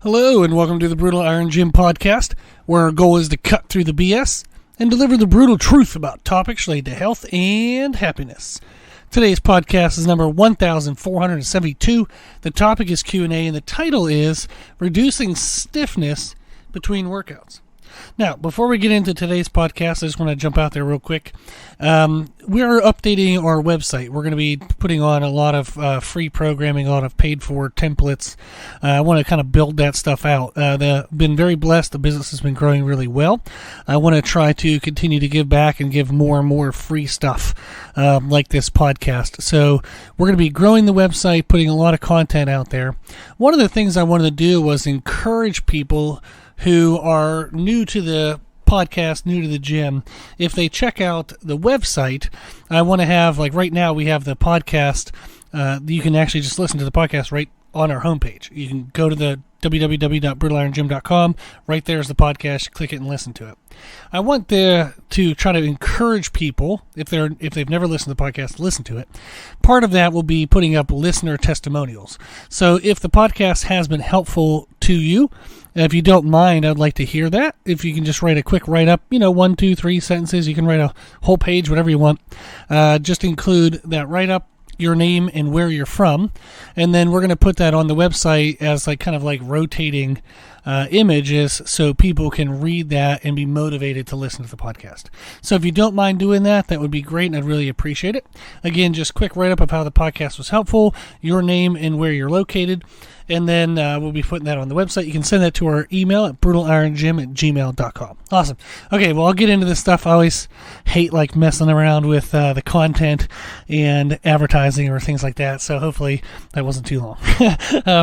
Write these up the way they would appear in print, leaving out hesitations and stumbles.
Hello and welcome to the Brutal Iron Gym podcast, where our goal is to cut through the BS and deliver the brutal truth about topics related to health and happiness. Today's podcast is number 1472. The topic is Q&A and the title is Reducing Stiffness Between Workouts. Now, before we get into today's podcast, I just want to jump out there real quick. We are updating our website. We're going to be putting on a lot of free programming, a lot of paid-for templates. I want to kind of build that stuff out. I've been very blessed. The business has been growing really well. I want to try to continue to give back and give more and more free stuff like this podcast. So we're going to be growing the website, putting a lot of content out there. One of the things I wanted to do was encourage people who are new to the podcast, new to the gym. If they check out the website, I want to have, like right now we have the podcast, you can actually just listen to the podcast right on our homepage. You can go to the www.brutalirongym.com. Right there's the podcast. Click it and listen to it. I want to try to encourage people, if they've never listened to the podcast, listen to it. Part of that will be putting up listener testimonials. So if the podcast has been helpful to you, if you don't mind, I'd like to hear that. If you can just write a quick write-up, 1, 2, 3 sentences. You can write a whole page, whatever you want. Just include that write-up, your name, and where you're from. And then we're going to put that on the website as kind of rotating images so people can read that and be motivated to listen to the podcast. So if you don't mind doing that, that would be great, and I'd really appreciate it. Again, just quick write-up of how the podcast was helpful, your name, and where you're located. And then we'll be putting that on the website. You can send that to our email at brutalirongym@gmail.com. Awesome. Okay, well, I'll get into this stuff. I always hate messing around with the content and advertising or things like that, so hopefully that wasn't too long.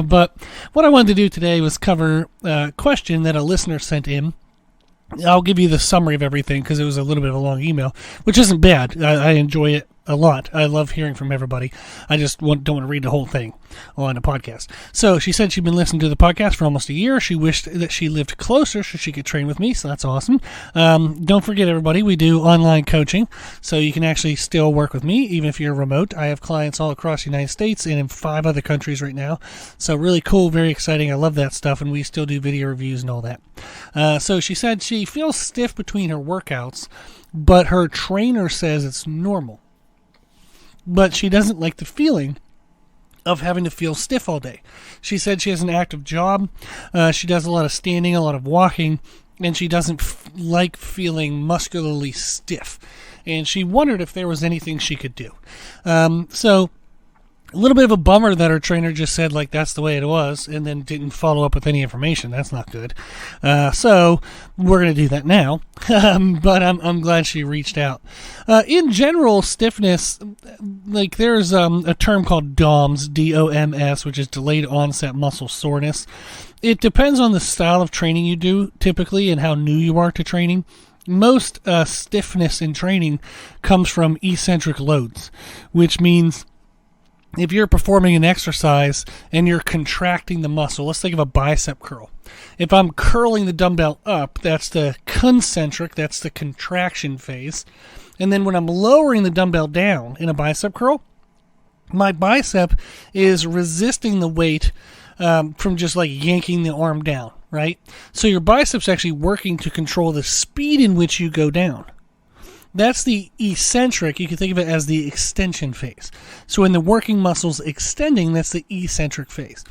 But what I wanted to do today was cover a question that a listener sent in. I'll give you the summary of everything because it was a little bit of a long email, which isn't bad. I enjoy it a lot. I love hearing from everybody. I just don't want to read the whole thing on a podcast. So she said she'd been listening to the podcast for almost a year. She wished that she lived closer so she could train with me, so that's awesome. Don't forget, everybody, we do online coaching, so you can actually still work with me even if you're remote. I have clients all across the United States and in 5 other countries right now. So really cool, very exciting. I love that stuff, and we still do video reviews and all that. So she said she feels stiff between her workouts, but her trainer says it's normal. But she doesn't like the feeling of having to feel stiff all day. She said she has an active job. She does a lot of standing, a lot of walking, and she doesn't like feeling muscularly stiff. And she wondered if there was anything she could do. So a little bit of a bummer that her trainer just said that's the way it was and then didn't follow up with any information. That's not good. So we're going to do that now. But I'm glad she reached out. In general, stiffness, there's a term called DOMS, D-O-M-S, which is delayed onset muscle soreness. It depends on the style of training you do typically and how new you are to training. Most stiffness in training comes from eccentric loads, which means if you're performing an exercise and you're contracting the muscle, let's think of a bicep curl. If I'm curling the dumbbell up, that's the concentric, that's the contraction phase. And then when I'm lowering the dumbbell down in a bicep curl, my bicep is resisting the weight from just yanking the arm down, right? So your bicep's actually working to control the speed in which you go down. That's the eccentric. You can think of it as the extension phase. So when the working muscle's extending, that's the eccentric phase.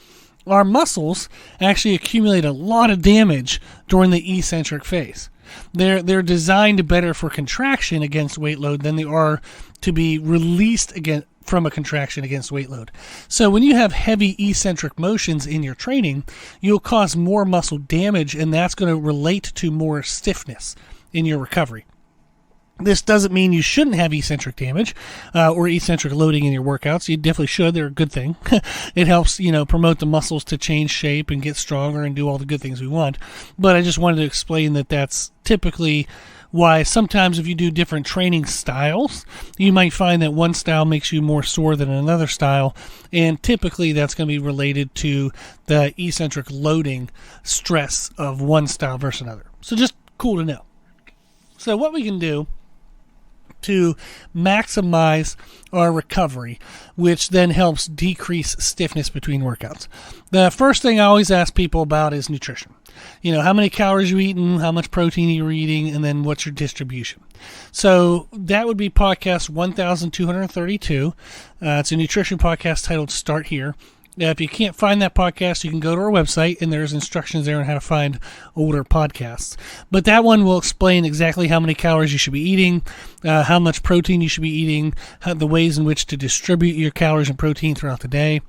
Our muscles actually accumulate a lot of damage during the eccentric phase. They're designed better for contraction against weight load than they are to be released from a contraction against weight load. So when you have heavy eccentric motions in your training, you'll cause more muscle damage, and that's going to relate to more stiffness in your recovery. This doesn't mean you shouldn't have eccentric damage or eccentric loading in your workouts. You definitely should. They're a good thing. It helps, promote the muscles to change shape and get stronger and do all the good things we want. But I just wanted to explain that that's typically why sometimes if you do different training styles, you might find that one style makes you more sore than another style. And typically that's going to be related to the eccentric loading stress of one style versus another. So just cool to know. So what we can do to maximize our recovery, which then helps decrease stiffness between workouts. The first thing I always ask people about is nutrition. How many calories you're eating, how much protein you're eating, and then what's your distribution. So that would be podcast 1232. It's a nutrition podcast titled Start Here. If you can't find that podcast, you can go to our website, and there's instructions there on how to find older podcasts. But that one will explain exactly how many calories you should be eating, how much protein you should be eating, the ways in which to distribute your calories and protein throughout the day.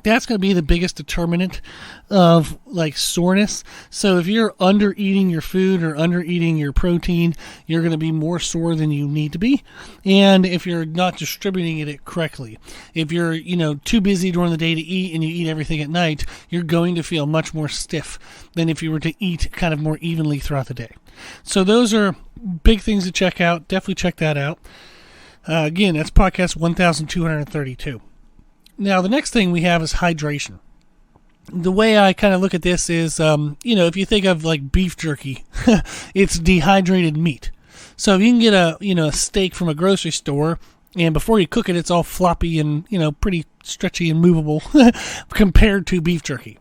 That's going to be the biggest determinant of soreness. So if you're under eating your food or under eating your protein, you're going to be more sore than you need to be. And if you're not distributing it correctly, if you're, too busy during the day to eat and you eat everything at night, you're going to feel much more stiff than if you were to eat kind of more evenly throughout the day. So those are big things to check out. Definitely check that out. Again, that's podcast 1232. Now, the next thing we have is hydration. The way I kind of look at this is, if you think of beef jerky, it's dehydrated meat. So if you can get a steak from a grocery store, and before you cook it, it's all floppy and, pretty stretchy and movable compared to beef jerky.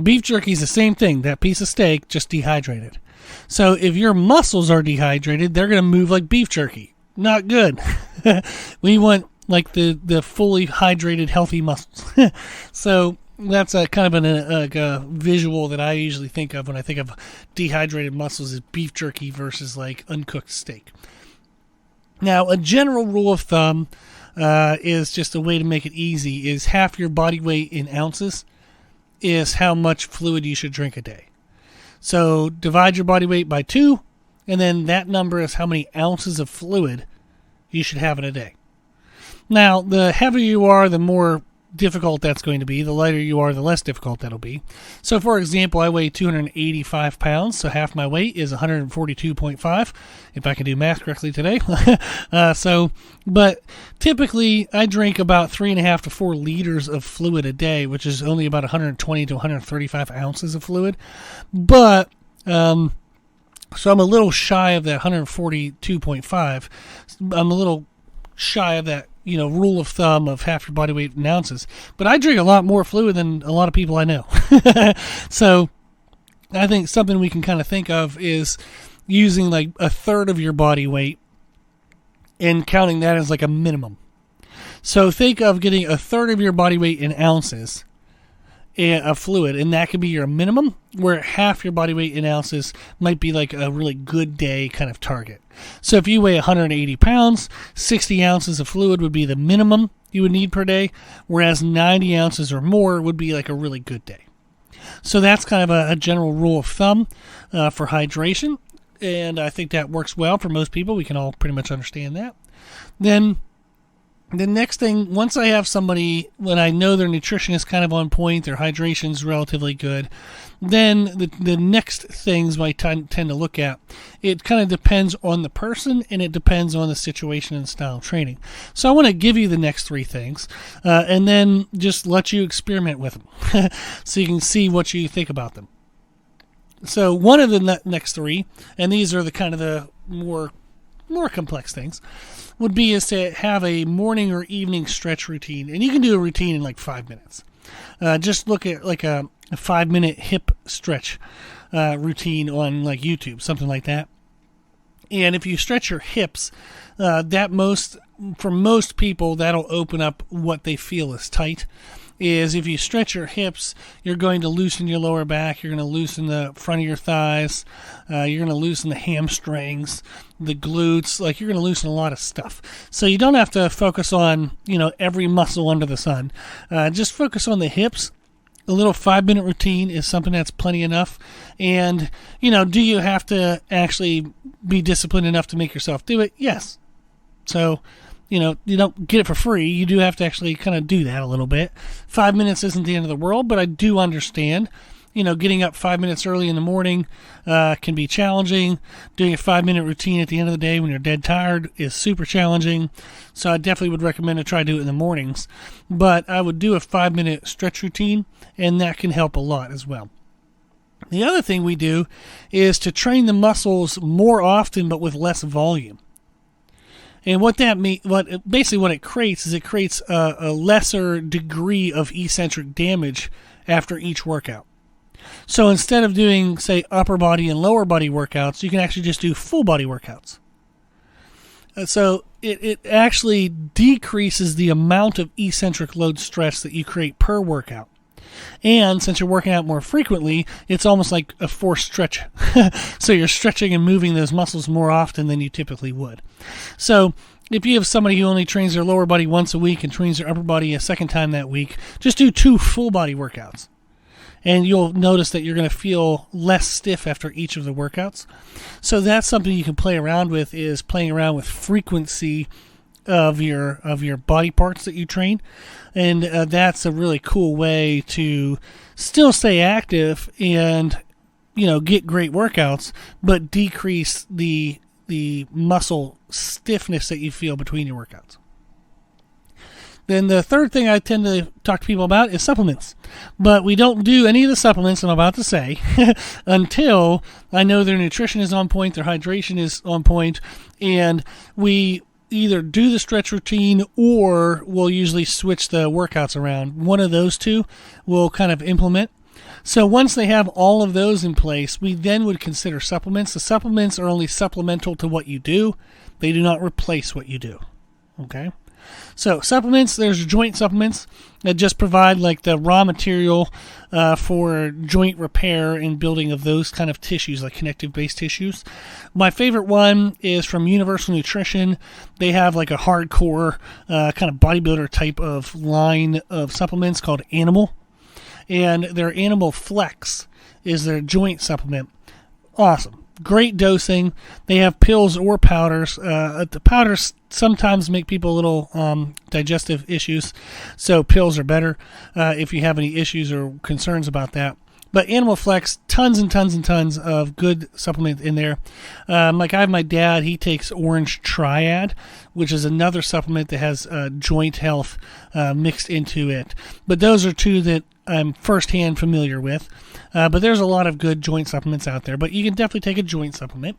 Beef jerky is the same thing, that piece of steak, just dehydrated. So if your muscles are dehydrated, they're going to move like beef jerky. Not good. We want the fully hydrated, healthy muscles. So that's a kind of a visual that I usually think of when I think of dehydrated muscles is beef jerky versus uncooked steak. Now, a general rule of thumb is just a way to make it easy is half your body weight in ounces is how much fluid you should drink a day. So divide your body weight by 2, and then that number is how many ounces of fluid you should have in a day. Now, the heavier you are, the more difficult that's going to be. The lighter you are, the less difficult that'll be. So, for example, I weigh 285 pounds, so half my weight is 142.5, if I can do math correctly today. But typically, I drink about 3.5 to 4 liters of fluid a day, which is only about 120 to 135 ounces of fluid. But, so I'm a little shy of that 142.5. I'm a little shy of that rule of thumb of half your body weight in ounces. But I drink a lot more fluid than a lot of people I know. So I think something we can kind of think of is using a third of your body weight and counting that as a minimum. So think of getting a third of your body weight in ounces of fluid, and that could be your minimum, where half your body weight in ounces might be a really good day kind of target. So if you weigh 180 pounds, 60 ounces of fluid would be the minimum you would need per day, whereas 90 ounces or more would be a really good day. So that's kind of a general rule of thumb for hydration, and I think that works well for most people. We can all pretty much understand that. Then the next thing, once I have somebody, when I know their nutrition is kind of on point, their hydration is relatively good, then the next things I tend to look at, it kind of depends on the person and it depends on the situation and style of training. So I want to give you the next 3 things and then just let you experiment with them so you can see what you think about them. So one of the next 3, and these are the kind of the more complex things, would be is to have a morning or evening stretch routine. And you can do a routine in 5 minutes. Just look at a 5-minute hip stretch routine on YouTube, something like that. And if you stretch your hips, for most people, that'll open up what they feel is tight. Is if you stretch your hips, you're going to loosen your lower back, you're going to loosen the front of your thighs, you're going to loosen the hamstrings, the glutes, you're going to loosen a lot of stuff. So you don't have to focus on, every muscle under the sun. Just focus on the hips. A little 5-minute routine is something that's plenty enough. And, do you have to actually be disciplined enough to make yourself do it? Yes. So, you don't get it for free. You do have to actually kind of do that a little bit. 5 minutes isn't the end of the world, but I do understand, getting up 5 minutes early in the morning can be challenging. Doing a 5-minute routine at the end of the day when you're dead tired is super challenging. So I definitely would recommend to try to do it in the mornings. But I would do a 5-minute stretch routine, and that can help a lot as well. The other thing we do is to train the muscles more often but with less volume. And what it creates is it creates a lesser degree of eccentric damage after each workout. So instead of doing, say, upper body and lower body workouts, you can actually just do full body workouts. So it actually decreases the amount of eccentric load stress that you create per workout. And since you're working out more frequently, it's almost like a forced stretch. So you're stretching and moving those muscles more often than you typically would. So if you have somebody who only trains their lower body once a week and trains their upper body a second time that week, just do 2 full body workouts. And you'll notice that you're going to feel less stiff after each of the workouts. So that's something you can play around with, is playing around with frequency of your body parts that you train. And that's a really cool way to still stay active and, get great workouts, but decrease the muscle stiffness that you feel between your workouts. Then the third thing I tend to talk to people about is supplements. But we don't do any of the supplements I'm about to say until I know their nutrition is on point, their hydration is on point, and we either do the stretch routine or we'll usually switch the workouts around. One of those two we'll kind of implement. So once they have all of those in place, we then would consider supplements. The supplements are only supplemental to what you do. They do not replace what you do. Okay? So supplements, there's joint supplements that just provide like the raw material for joint repair and building of those kind of tissues, like connective-based tissues. My favorite one is from Universal Nutrition. They have like a hardcore kind of bodybuilder type of line of supplements called Animal. And their Animal Flex is their joint supplement. Awesome. Great dosing. They have pills or powders. The powders sometimes make people a little digestive issues, so pills are better if you have any issues or concerns about that. But Animal Flex, tons and tons and tons of good supplements in there. Like I have my dad, he takes Orange Triad, which is another supplement that has joint health mixed into it. But those are two that I'm firsthand familiar with. But there's a lot of good joint supplements out there. But you can definitely take a joint supplement.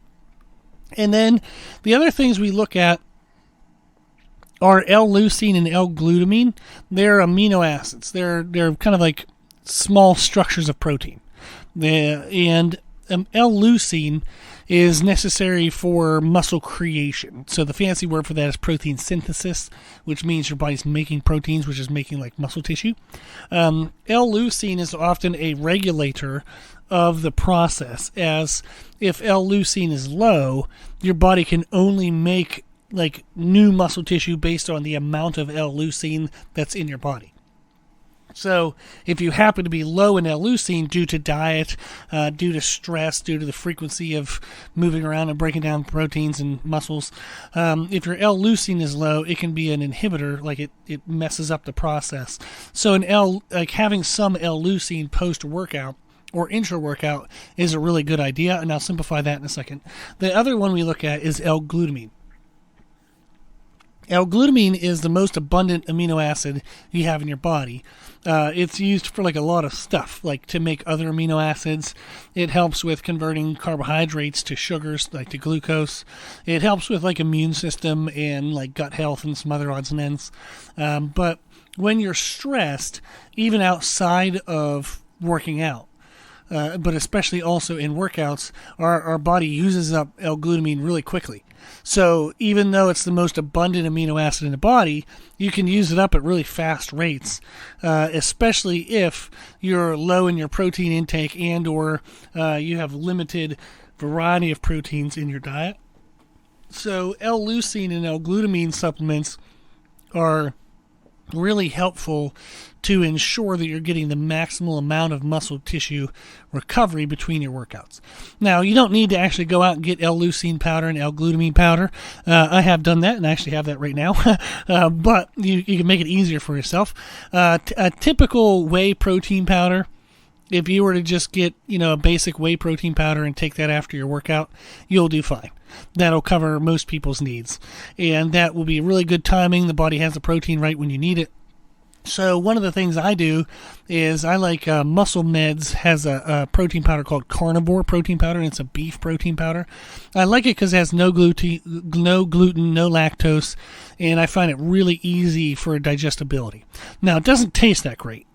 And then the other things we look at are L-leucine and L-glutamine. They're amino acids. They're kind of like small structures of protein. And L-leucine is necessary for muscle creation. So the fancy word for that is protein synthesis, which means your body's making proteins, which is making like muscle tissue. L-leucine is often a regulator of the process, as if L-leucine is low, your body can only make like new muscle tissue based on the amount of L-leucine that's in your body. So if you happen to be low in L-leucine due to diet, due to stress, due to the frequency of moving around and breaking down proteins and muscles, if your L-leucine is low, it can be an inhibitor, like it messes up the process. So having some L-leucine post-workout or intra-workout is a really good idea, and I'll simplify that in a second. The other one we look at is L-glutamine. L-glutamine is the most abundant amino acid you have in your body. It's used for like a lot of stuff, like to make other amino acids. It helps with converting carbohydrates to sugars, like to glucose. It helps with like immune system and like gut health and some other odds and ends. But when you're stressed, even outside of working out, but especially also in workouts, our body uses up L-glutamine really quickly. So even though it's the most abundant amino acid in the body, you can use it up at really fast rates, especially if you're low in your protein intake and or you have limited variety of proteins in your diet. So L-leucine and L-glutamine supplements are really helpful to ensure that you're getting the maximal amount of muscle tissue recovery between your workouts. Now, you don't need to actually go out and get L-leucine powder and L-glutamine powder. I have done that, and I actually have that right now. But you can make it easier for yourself. A typical whey protein powder, if you were to just get a basic whey protein powder and take that after your workout, you'll do fine. That'll cover most people's needs. And that will be really good timing. The body has the protein right when you need it. So one of the things I do is I like Muscle Meds has a protein powder called Carnivore protein powder, and it's a beef protein powder. I like it because it has no gluten, no lactose, and I find it really easy for digestibility. Now, it doesn't taste that great.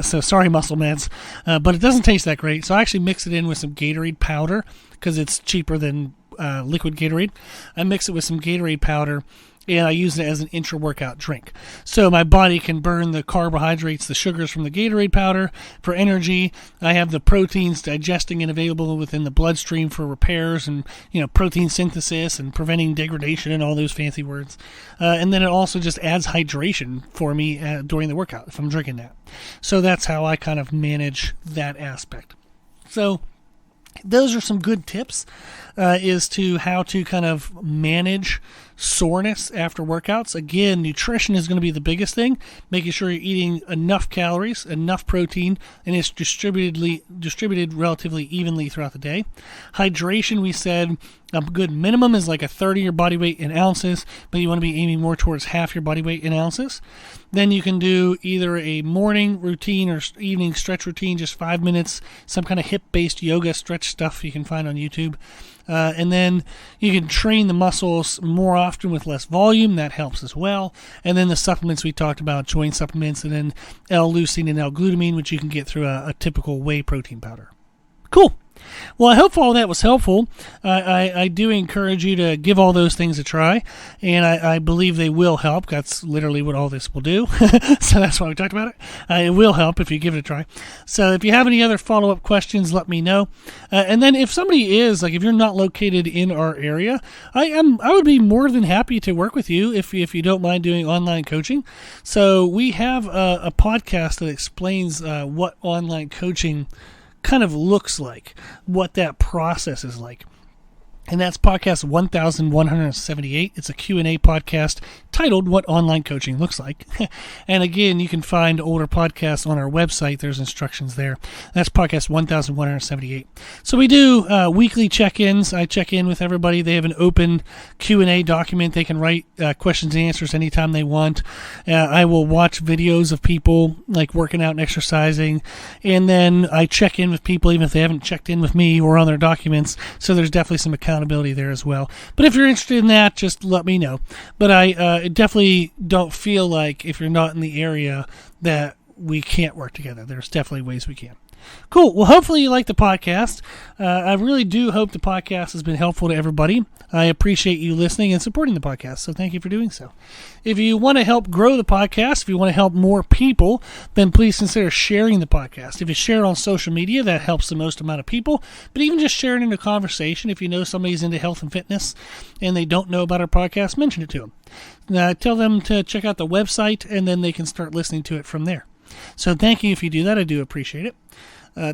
So sorry, Muscle Meds, but it doesn't taste that great. So I actually mix it in with some Gatorade powder because it's cheaper than liquid Gatorade. I mix it with some Gatorade powder, and I use it as an intra-workout drink. So my body can burn the carbohydrates, the sugars from the Gatorade powder for energy. I have the proteins digesting and available within the bloodstream for repairs and, protein synthesis and preventing degradation and all those fancy words. And then it also just adds hydration for me during the workout if I'm drinking that. So that's how I kind of manage that aspect. So those are some good tips as to how to kind of manage soreness after workouts. Again, nutrition is going to be the biggest thing, making sure you're eating enough calories, enough protein, and it's distributed relatively evenly throughout the day. Hydration, we said a good minimum is like a third of your body weight in ounces, but you want to be aiming more towards half your body weight in ounces. Then you can do either a morning routine or evening stretch routine, just 5 minutes, some kind of hip-based yoga stretch stuff you can find on YouTube. And then you can train the muscles more often with less volume. That helps as well. And then the supplements we talked about, joint supplements, and then L-leucine and L-glutamine, which you can get through a typical whey protein powder. Cool. Well, I hope all that was helpful. I do encourage you to give all those things a try, and I believe they will help. That's literally what all this will do. So that's why we talked about it. It will help if you give it a try. So if you have any other follow-up questions, let me know. And then if somebody is, like if you're not located in our area, I would be more than happy to work with you if you don't mind doing online coaching. So we have a podcast that explains what online coaching kind of looks like, what that process is like. And that's podcast 1178. It's a Q&A podcast titled What Online Coaching Looks Like. And again, you can find older podcasts on our website. There's instructions there. That's podcast 1178. So we do weekly check-ins. I check in with everybody. They have an open Q&A document. They can write questions and answers anytime they want. I will watch videos of people like working out and exercising. And then I check in with people even if they haven't checked in with me or on their documents. So there's definitely some accountability there as well. But if you're interested in that, just let me know. But I definitely don't feel like if you're not in the area that we can't work together. There's definitely ways we can. Cool. Well, hopefully you like the podcast. I really do hope the podcast has been helpful to everybody. I appreciate you listening and supporting the podcast, so thank you for doing so. If you want to help grow the podcast, if you want to help more people, then please consider sharing the podcast. If you share it on social media, that helps the most amount of people. But even just share it in a conversation. If you know somebody's into health and fitness and they don't know about our podcast, mention it to them. Tell them to check out the website, and then they can start listening to it from there. So thank you if you do that. I do appreciate it.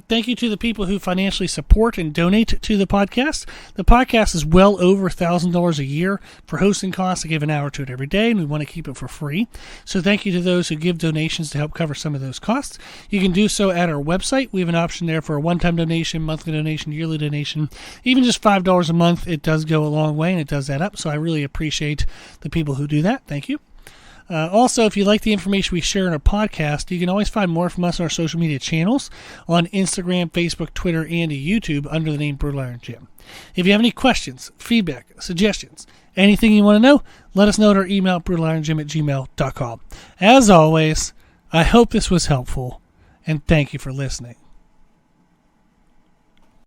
Thank you to the people who financially support and donate to the podcast. The podcast is well over $1,000 a year for hosting costs. I give an hour to it every day, and we want to keep it for free. So thank you to those who give donations to help cover some of those costs. You can do so at our website. We have an option there for a one-time donation, monthly donation, yearly donation. Even just $5 a month, it does go a long way, and it does add up. So I really appreciate the people who do that. Thank you. Also, if you like the information we share in our podcast, you can always find more from us on our social media channels on Instagram, Facebook, Twitter, and YouTube under the name Brutal Iron Gym. If you have any questions, feedback, suggestions, anything you want to know, let us know at our email, brutaliron@gmail.com. As always, I hope this was helpful, and thank you for listening.